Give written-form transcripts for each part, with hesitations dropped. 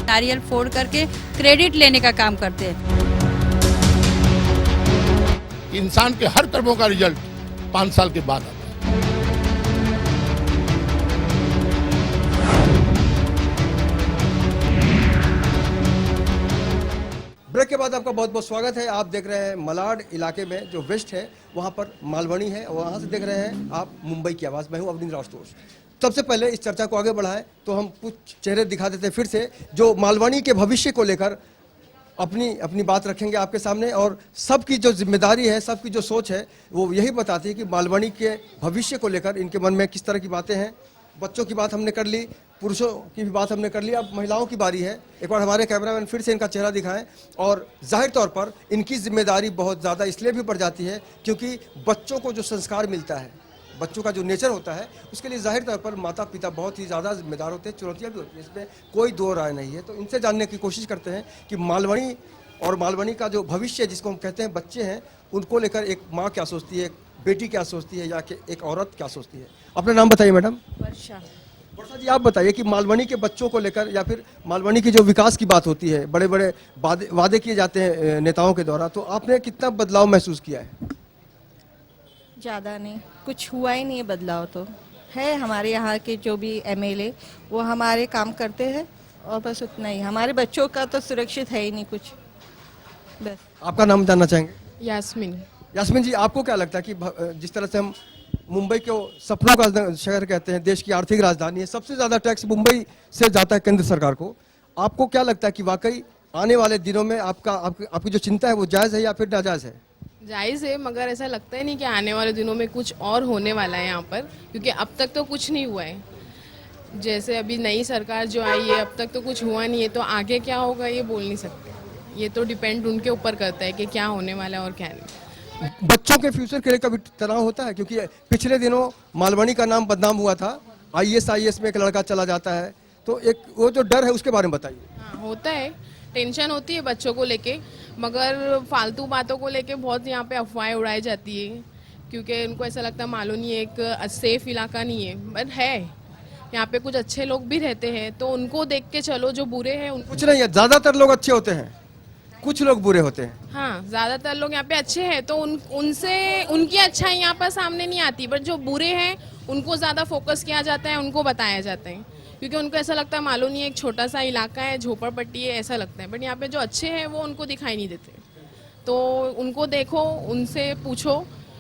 नारियल फोड़ करके क्रेडिट लेने का काम करते हैं। इंसान के हर कर्मों का रिजल्ट 5 साल के बाद आता है। ब्रेक के बाद आपका बहुत बहुत स्वागत है। आप देख रहे हैं मलाड इलाके में जो वेस्ट है वहाँ पर मालवनी है, वहाँ से देख रहे हैं आप मुंबई की आवाज़। मैं हूँ अवनींद्र आशुतोष। सबसे पहले इस चर्चा को आगे बढ़ाएं तो हम कुछ चेहरे दिखा देते हैं फिर से, जो मालवनी के भविष्य को लेकर अपनी बात रखेंगे आपके सामने। और सबकी जो जिम्मेदारी है, सबकी जो सोच है, वो यही बताती है कि मालवनी के भविष्य को लेकर इनके मन में किस तरह की बातें हैं। बच्चों की बात हमने कर ली, पुरुषों की भी बात हमने कर ली, अब महिलाओं की बारी है। एक बार हमारे कैमरामैन फिर से इनका चेहरा दिखाएं। और जाहिर तौर पर इनकी जिम्मेदारी बहुत ज़्यादा इसलिए भी बढ़ जाती है क्योंकि बच्चों को जो संस्कार मिलता है, बच्चों का जो नेचर होता है, उसके लिए जाहिर तौर पर माता पिता बहुत ही ज़्यादा जिम्मेदार होते हैं। चुनौतियाँ भी होती हैं, इसमें कोई दो राय नहीं है। तो इनसे जानने की कोशिश करते हैं कि मालवनी और मालवनी का जो भविष्य जिसको हम कहते हैं बच्चे हैं, उनको लेकर एक माँ क्या सोचती है, एक बेटी क्या सोचती है, या कि एक औरत क्या सोचती है। अपना नाम बताइए मैडम। वर्षा। वर्षा जी, आप बताइए कि मालवनी के बच्चों को लेकर या फिर मालवनी की जो विकास की बात होती है, बड़े बड़े वादे किए जाते हैं नेताओं के द्वारा, तो आपने कितना बदलाव महसूस किया है? ज़्यादा नहीं, कुछ हुआ ही नहीं है बदलाव। तो है हमारे यहाँ के जो भी एमएलए, वो हमारे काम करते हैं और बस उतना ही। हमारे बच्चों का तो सुरक्षित है ही नहीं कुछ, बस। आपका नाम जानना चाहेंगे? यास्मीन। यास्मीन जी, आपको क्या लगता है कि जिस तरह से हम मुंबई को सपनों का शहर कहते हैं, देश की आर्थिक राजधानी है, सबसे ज़्यादा टैक्स मुंबई से जाता है केंद्र सरकार को, आपको क्या लगता है कि वाकई आने वाले दिनों में आपकी जो चिंता है वो जायज़ है या फिर नाजायज़ है? जायज़ है, मगर ऐसा लगता ही नहीं कि आने वाले दिनों में कुछ और होने वाला है यहाँ पर, क्योंकि अब तक तो कुछ नहीं हुआ है। जैसे अभी नई सरकार जो आई है, अब तक तो कुछ हुआ नहीं है, तो आगे क्या होगा ये बोल नहीं सकते। ये तो डिपेंड उनके ऊपर करता है कि क्या होने वाला है और क्या नहीं। बच्चों के फ्यूचर के लिए कभी तनाव होता है? क्योंकि पिछले दिनों मालवनी का नाम बदनाम हुआ था, IAS में एक लड़का चला जाता है, तो एक वो जो डर है उसके बारे में बताइए। हाँ, होता है, टेंशन होती है बच्चों को लेके, मगर फालतू बातों को लेके बहुत यहाँ पे अफवाहें उड़ाई जाती है, क्योंकि उनको ऐसा लगता है मालवनी एक सेफ इलाका नहीं है। बट है, यहाँ पे कुछ अच्छे लोग भी रहते हैं, तो उनको देख के चलो। जो बुरे हैं कुछ नहीं है, ज़्यादातर लोग अच्छे होते हैं, कुछ लोग बुरे होते हैं। हाँ, ज़्यादातर लोग यहाँ पे अच्छे हैं, तो उनसे उनकी अच्छाई यहाँ पर सामने नहीं आती। बट जो बुरे हैं उनको ज़्यादा फोकस किया जाता है, उनको बताया जाता है, क्योंकि उनको ऐसा लगता है मालवनी एक छोटा सा इलाका है, झोपड़पट्टी है, ऐसा लगता है। बट यहाँ पे जो अच्छे हैं वो उनको दिखाई नहीं देते, तो उनको देखो, उनसे पूछो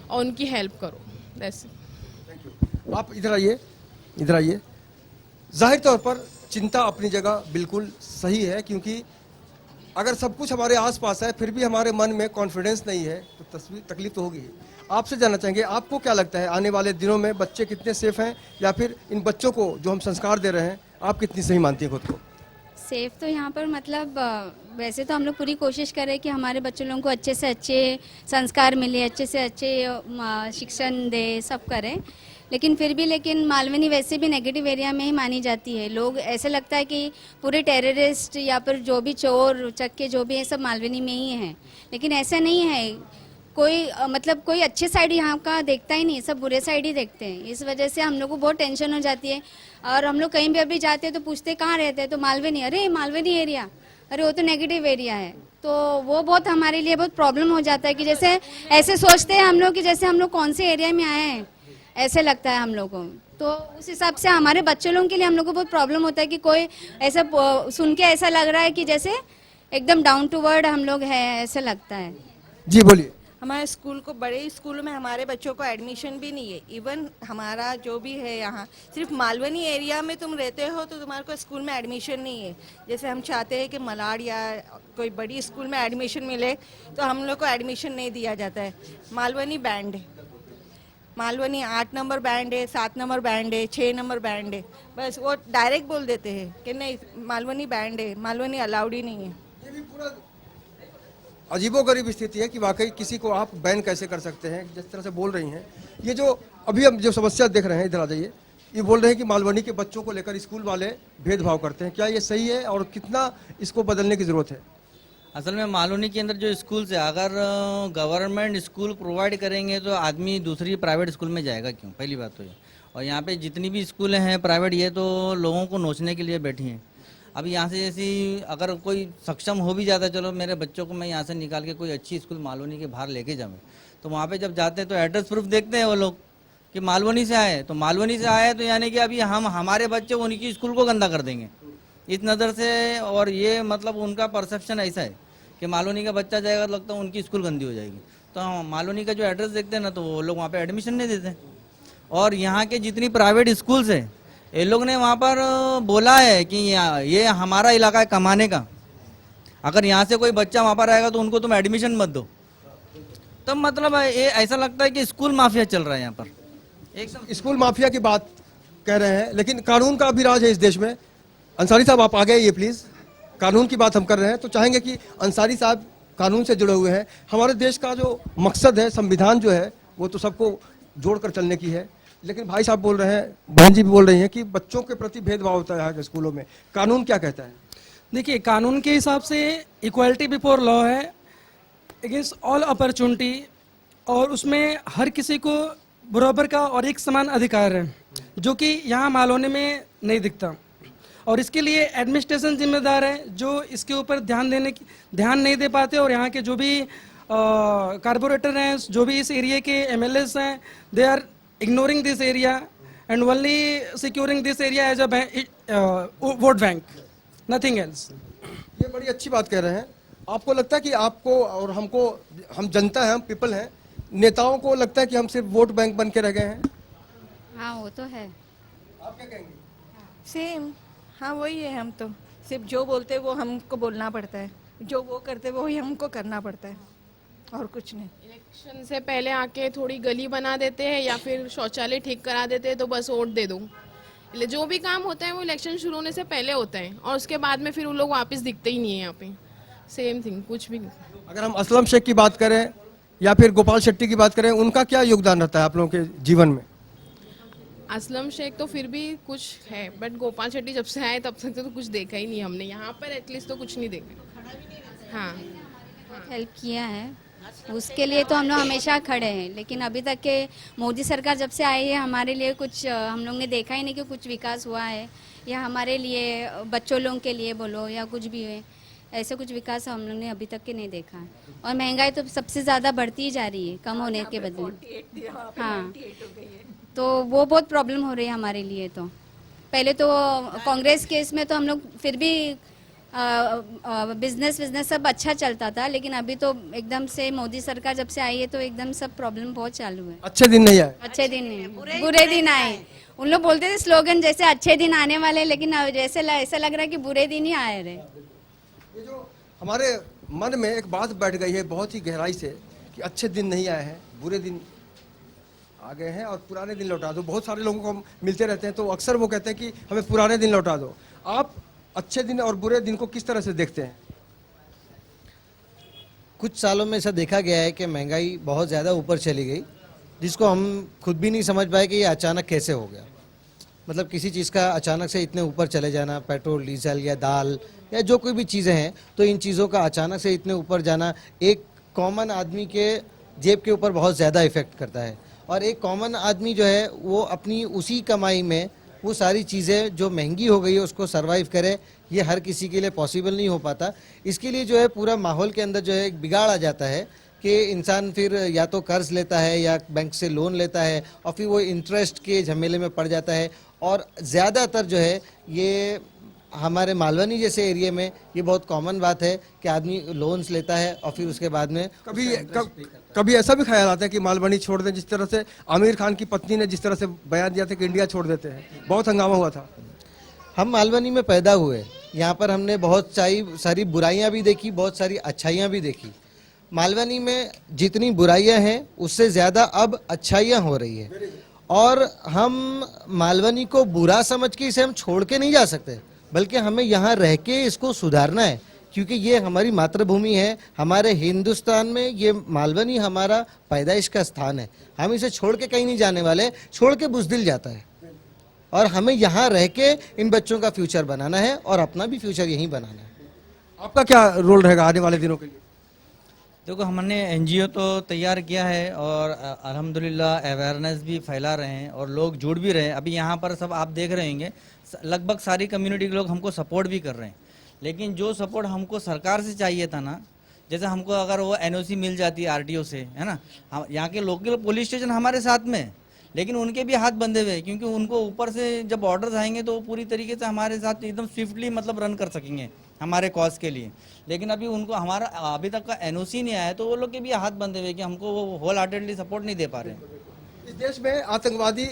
और उनकी हेल्प करो। वैसे आप इधर आइए, इधर आइए। जाहिर तौर पर चिंता अपनी जगह बिल्कुल सही है, क्योंकि अगर सब कुछ हमारे आसपास है फिर भी हमारे मन में कॉन्फिडेंस नहीं है तो तकलीफ तो होगी। आपसे जानना चाहेंगे, आपको क्या लगता है आने वाले दिनों में बच्चे कितने सेफ हैं, या फिर इन बच्चों को जो हम संस्कार दे रहे हैं आप कितनी सही मानती हैं खुद को? सेफ तो यहाँ पर मतलब वैसे तो हम लोग पूरी कोशिश करें कि हमारे बच्चों लोगों को अच्छे से अच्छे संस्कार मिले, अच्छे से अच्छे शिक्षण दे, सब करें। लेकिन फिर भी मालवनी वैसे भी नेगेटिव एरिया में ही मानी जाती है। लोग ऐसे लगता है कि पूरे टेररिस्ट या फिर जो भी चोर चक्के जो भी है सब मालवनी में ही हैं, लेकिन ऐसा नहीं है। कोई अच्छे साइड यहाँ का देखता ही नहीं, सब बुरे साइड ही देखते हैं। इस वजह से हम लोग को बहुत टेंशन हो जाती है। और हम लोग कहीं भी अभी जाते हैं तो पूछते कहाँ रहते हैं, तो मालवनी। अरे मालवनी एरिया, अरे वो तो नेगेटिव एरिया है। तो वो बहुत हमारे लिए बहुत प्रॉब्लम हो जाता है कि जैसे ऐसे सोचते हैं हम लोग कि जैसे हम लोग कौन से एरिया में आए हैं, ऐसे लगता है हम लोग को। तो उस हिसाब से हमारे बच्चों लोगों के लिए हम लोग को बहुत प्रॉब्लम होता है कि कोई ऐसा सुन के ऐसा लग रहा है कि जैसे एकदम डाउन टू वर्ड हम लोग है, ऐसा लगता है। जी बोलिए। हमारे स्कूल को, बड़े स्कूल में हमारे बच्चों को एडमिशन भी नहीं है। इवन हमारा जो भी है यहाँ, सिर्फ मालवनी एरिया में तुम रहते हो तो तुम्हारे को स्कूल में एडमिशन नहीं है। जैसे हम चाहते हैं कि मलाड या कोई बड़ी स्कूल में एडमिशन मिले, तो हम लोग को एडमिशन नहीं दिया जाता है। मालवनी बैंड है, मालवनी 8 नंबर बैंड है, 7 नंबर बैंड है, 6 नंबर बैंड है, बस वो डायरेक्ट बोल देते हैं कि नहीं मालवनी बैंड है, मालवनी अलाउड ही नहीं है। ये भी पूरा अजीबोगरीब स्थिति है कि वाकई किसी को आप बैन कैसे कर सकते हैं, जिस तरह से बोल रही हैं। ये जो अभी हम जो समस्या देख रहे हैं, इधर आ जाइए, ये बोल रहे हैं कि मालवनी के बच्चों को लेकर स्कूल वाले भेदभाव करते हैं। क्या ये सही है और कितना इसको बदलने की ज़रूरत है? असल में मालवनी के अंदर जो स्कूल से अगर गवर्नमेंट स्कूल प्रोवाइड करेंगे तो आदमी दूसरी प्राइवेट स्कूल में जाएगा क्यों, पहली बात तो ये। और यहाँ पे जितनी भी स्कूलें हैं प्राइवेट, ये तो लोगों को नोचने के लिए बैठी हैं। अभी यहाँ से जैसी अगर कोई सक्षम हो भी जाता है, चलो मेरे बच्चों को मैं यहाँ से निकाल के कोई अच्छी स्कूल मालवनी के बाहर लेके जाऊँ, तो वहाँ पे जब जाते हैं तो एड्रेस प्रूफ देखते हैं वो लोग कि मालवनी से आए, तो मालवनी से आए तो यानी कि अभी हम हमारे बच्चे उनकी स्कूल को गंदा कर देंगे इस नज़र से। और ये मतलब उनका परसेप्शन ऐसा है कि मालवनी का बच्चा जाएगा तो लगता है उनकी स्कूल गंदी हो जाएगी, तो हम मालवनी का जो एड्रेस देखते हैं ना तो वो लोग वहाँ पे एडमिशन नहीं देते। और यहाँ के जितनी प्राइवेट स्कूल्स है ये लोग ने वहाँ पर बोला है कि ये हमारा इलाका है कमाने का, अगर यहाँ से कोई बच्चा वहाँ पर आएगा तो उनको तुम एडमिशन मत दो। तो मतलब ये ऐसा लगता है कि स्कूल माफिया चल रहा है यहाँ पर एकदम। स्कूल माफिया की बात कह रहे हैं, लेकिन कानून का भी राज है इस देश में। अंसारी साहब आप आगे ये प्लीज, कानून की बात हम कर रहे हैं तो चाहेंगे कि अंसारी साहब कानून से जुड़े हुए हैं। हमारे देश का जो मकसद है, संविधान जो है वो तो सबको जोड़कर चलने की है, लेकिन भाई साहब बोल रहे हैं, बहन जी भी बोल रही हैं कि बच्चों के प्रति भेदभाव होता है यहाँ के स्कूलों में। कानून क्या कहता है? देखिए, कानून के हिसाब से इक्वालिटी बिफोर लॉ है, अगेंस्ट ऑल अपॉर्चुनिटी, और उसमें हर किसी को बराबर का और एक समान अधिकार है, जो कि यहाँ मालवनी में नहीं दिखता। और इसके लिए एडमिनिस्ट्रेशन जिम्मेदार है, जो इसके ऊपर ध्यान नहीं दे पाते। और यहाँ के जो भी कारपोरेटर हैं, जो भी इस एरिया के एमएलएस हैं, they are ignoring this area and only securing this area as a vote bank, nothing else. ये बड़ी अच्छी बात कह रहे हैं। आपको लगता है कि आपको और हमको, हम जनता हैं, हम पीपल हैं, नेताओं को लगता है कि हम सिर्फ वोट बैंक बन के रह गए हैं? हाँ, वो तो है। आप क्या कहेंगे? सेम, हाँ वही है। हम तो सिर्फ जो बोलते हैं वो हमको बोलना पड़ता है, जो वो करते हैं वो ही हमको करना पड़ता है, और कुछ नहीं। इलेक्शन से पहले आके थोड़ी गली बना देते हैं या फिर शौचालय ठीक करा देते हैं तो बस वोट दे दो। जो भी काम होता है वो इलेक्शन शुरू होने से पहले होता है और उसके बाद में फिर उन लोग वापस दिखते ही नहीं है यहाँ पे। सेम थिंग, कुछ भी नहीं। अगर हम असलम शेख की बात करें या फिर गोपाल शेट्टी की बात करें, उनका क्या योगदान रहता है आप लोगों के जीवन में? असलम शेख तो फिर भी कुछ है, बट गोपाल शेट्टी जब से आए तब तक तो कुछ देखा ही नहीं हमने यहाँ पर, एटलीस्ट तो कुछ नहीं देखा। हाँ, हेल्प किया है, उसके लिए तो हम लोग हमेशा खड़े हैं। लेकिन अभी तक के मोदी सरकार जब से आई है, हमारे लिए कुछ हम लोग ने देखा ही नहीं कि कुछ विकास हुआ है, या हमारे लिए, बच्चों लोगों के लिए बोलो या कुछ भी है, ऐसे कुछ विकास हम लोग ने अभी तक के नहीं देखा है। और महंगाई तो सबसे ज़्यादा बढ़ती ही जा रही है, कम होने के बदले। हाँ, तो वो बहुत प्रॉब्लम हो रही है हमारे लिए। तो पहले तो कांग्रेस केस में तो हम लोग फिर भी बिजनेस सब अच्छा चलता था, लेकिन अभी तो एकदम से मोदी सरकार जब से आई है तो एकदम सब प्रॉब्लम बहुत चालू है। अच्छे दिन नहीं आए? अच्छे दिन नहीं, बुरे दिन आए। उन लोग बोलते थे स्लोगन जैसे अच्छे दिन आने वाले, लेकिन जैसे ऐसा लग रहा है कि बुरे दिन ही आए रहे। ये जो हमारे मन में एक बात बैठ गई है बहुत ही गहराई से कि अच्छे दिन नहीं आए हैं, बुरे दिन आ गए हैं और पुराने दिन लौटा दो। बहुत सारे लोगों को हम मिलते रहते हैं तो अक्सर वो कहते हैं कि हमें पुराने दिन लौटा दो। आप अच्छे दिन और बुरे दिन को किस तरह से देखते हैं? कुछ सालों में ऐसा देखा गया है कि महंगाई बहुत ज़्यादा ऊपर चली गई, जिसको हम खुद भी नहीं समझ पाए कि ये अचानक कैसे हो गया। मतलब किसी चीज़ का अचानक से इतने ऊपर चले जाना, पेट्रोल, डीजल या दाल या जो कोई भी चीज़ें हैं, तो इन चीज़ों का अचानक से इतने ऊपर जाना एक कॉमन आदमी के जेब के ऊपर बहुत ज़्यादा इफ़ेक्ट करता है। और एक कॉमन आदमी जो है वो अपनी उसी कमाई में वो सारी चीज़ें जो महंगी हो गई है उसको सरवाइव करे, ये हर किसी के लिए पॉसिबल नहीं हो पाता। इसके लिए जो है पूरा माहौल के अंदर जो है एक बिगाड़ आ जाता है कि इंसान फिर या तो कर्ज लेता है या बैंक से लोन लेता है और फिर वो इंटरेस्ट के झमेले में पड़ जाता है। और ज़्यादातर जो है ये हमारे मालवनी जैसे एरिया में ये बहुत कॉमन बात है कि आदमी लोन्स लेता है और फिर उसके बाद में कभी ऐसा भी ख्याल आता है कि मालवनी छोड़ दें, जिस तरह से आमिर खान की पत्नी ने जिस तरह से बयान दिया था कि इंडिया छोड़ देते हैं, बहुत हंगामा हुआ था। हम मालवनी में पैदा हुए, यहाँ पर हमने बहुत सारी बुराइयाँ भी देखी, बहुत सारी अच्छाइयाँ भी देखी। मालवनी में जितनी बुराइयाँ हैं उससे ज़्यादा अब अच्छाइयाँ हो रही है। और हम मालवनी को बुरा समझ के इसे हम छोड़ के नहीं जा सकते, बल्कि हमें यहाँ रह के इसको सुधारना है, क्योंकि ये हमारी मातृभूमि है। हमारे हिंदुस्तान में ये मालवनी हमारा पैदाइश का स्थान है। हम इसे छोड़ के कहीं नहीं जाने वाले, छोड़ के बुज़दिल जाता है। और हमें यहाँ रह के इन बच्चों का फ्यूचर बनाना है और अपना भी फ्यूचर यहीं बनाना है। आपका क्या रोल रहेगा आने वाले दिनों के लिए? देखो हमने एनजीओ तो तैयार किया है और अल्हम्दुलिल्लाह अवेयरनेस भी फैला रहे हैं और लोग जुड़ भी रहे हैं। अभी यहाँ पर सब आप देख रहे होंगे लगभग सारी कम्युनिटी के लोग हमको सपोर्ट भी कर रहे हैं, लेकिन जो सपोर्ट हमको सरकार से चाहिए था ना, जैसे हमको अगर वो एनओसी मिल जाती है आरटीओ से, है ना, यहाँ के लोकल पुलिस स्टेशन हमारे साथ में है, लेकिन उनके भी हाथ बंधे हुए हैं क्योंकि उनको ऊपर से जब ऑर्डर्स आएंगे तो वो पूरी तरीके से हमारे साथ एकदम स्विफ्टली मतलब रन कर सकेंगे हमारे कॉज के लिए। लेकिन अभी उनको हमारा अभी तक का एनओसी नहीं आया तो वो लोग के भी हाथ बंधे हुए कि हमको वो होल हार्टेडली सपोर्ट नहीं दे पा रहे हैं। इस देश में आतंकवादी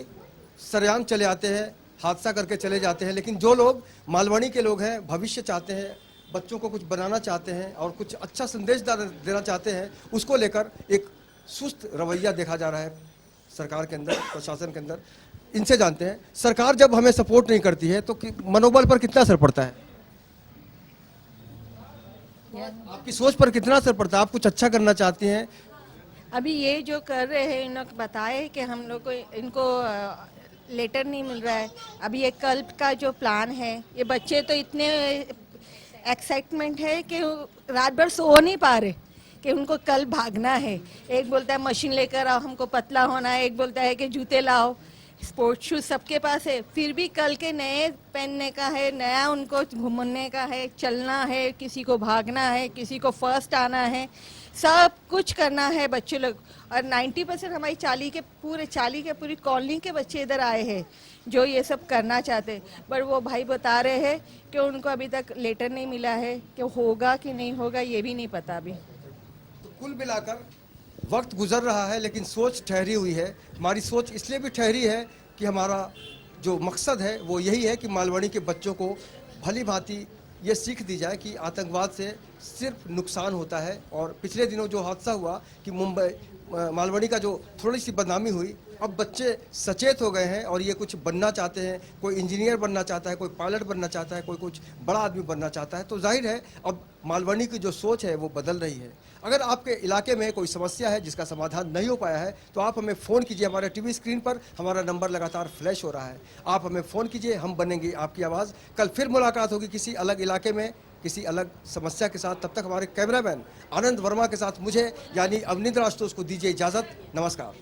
सरेआम चले आते हैं, हादसा करके चले जाते हैं, लेकिन जो लोग मालवणी के लोग हैं, भविष्य चाहते हैं, बच्चों को कुछ बनाना चाहते हैं और कुछ अच्छा संदेश देना चाहते हैं, उसको लेकर एक सुस्त रवैया देखा जा रहा है सरकार के अंदर, प्रशासन के अंदर। इनसे जानते हैं सरकार जब हमें सपोर्ट नहीं करती है तो मनोबल पर कितना असर पड़ता है, आपकी सोच पर कितना असर पड़ता है? आप कुछ अच्छा करना चाहती हैं। अभी ये जो कर रहे हैं, इन्होंने बताया कि हम लोग को इनको लेटर नहीं मिल रहा है। अभी ये कल का जो प्लान है, ये बच्चे तो इतने एक्साइटमेंट है कि रात भर सो नहीं पा रहे कि उनको कल भागना है। एक बोलता है मशीन लेकर आओ, हमको पतला होना है, एक बोलता है कि जूते लाओ, स्पोर्ट्स शूज सबके पास है, फिर भी कल के नए पहनने का है, नया उनको घूमने का है, चलना है, किसी को भागना है, किसी को फर्स्ट आना है, सब कुछ करना है बच्चे लोग। और 90% हमारी चाली के पूरी कॉलोनी के बच्चे इधर आए हैं जो ये सब करना चाहते, पर वो भाई बता रहे हैं कि उनको अभी तक लेटर नहीं मिला है, कि होगा कि नहीं होगा ये भी नहीं पता अभी। तो कुल मिलाकर वक्त गुजर रहा है लेकिन सोच ठहरी हुई है। हमारी सोच इसलिए भी ठहरी है कि हमारा जो मकसद है वो यही है कि मालवणी के बच्चों को भली भांति ये सीख दी जाए कि आतंकवाद से सिर्फ नुकसान होता है। और पिछले दिनों जो हादसा हुआ कि मालवणी का जो थोड़ी सी बदनामी हुई, अब बच्चे सचेत हो गए हैं और ये कुछ बनना चाहते हैं। कोई इंजीनियर बनना चाहता है, कोई पायलट बनना चाहता है, कोई कुछ बड़ा आदमी बनना चाहता है। तो जाहिर है अब मालवणी की जो सोच है वो बदल रही है। अगर आपके इलाके में कोई समस्या है जिसका समाधान नहीं हो पाया है तो आप हमें फ़ोन कीजिए। हमारे टीवी स्क्रीन पर हमारा नंबर लगातार फ्लैश हो रहा है, आप हमें फ़ोन कीजिए, हम बनेंगे आपकी आवाज़। कल फिर मुलाकात होगी किसी अलग इलाके में, किसी अलग समस्या के साथ। तब तक हमारे कैमरामैन आनंद वर्मा के साथ मुझे यानी अवनींद्र आशुतोष को दीजिए इजाज़त। नमस्कार।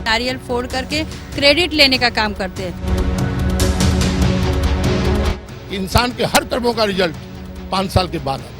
नारियल फोड़ करके क्रेडिट लेने का काम करते हैं। इंसान के हर कर्मों का रिजल्ट 5 साल के बाद आता है।